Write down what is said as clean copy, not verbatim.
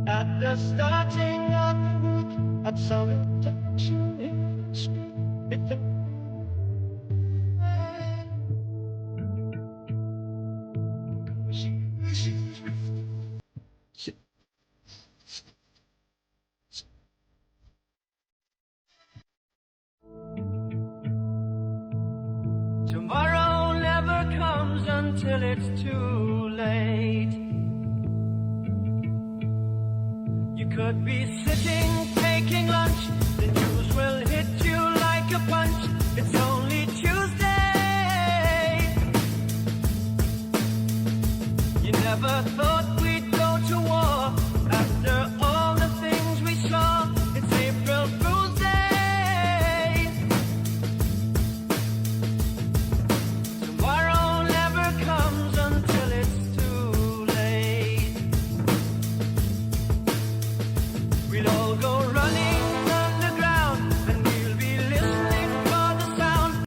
At the starting of some touching it. Tomorrow never comes until it's too late. You could be sitting taking lunch, the news will hit you like a punch. It's only Tuesday. You never thought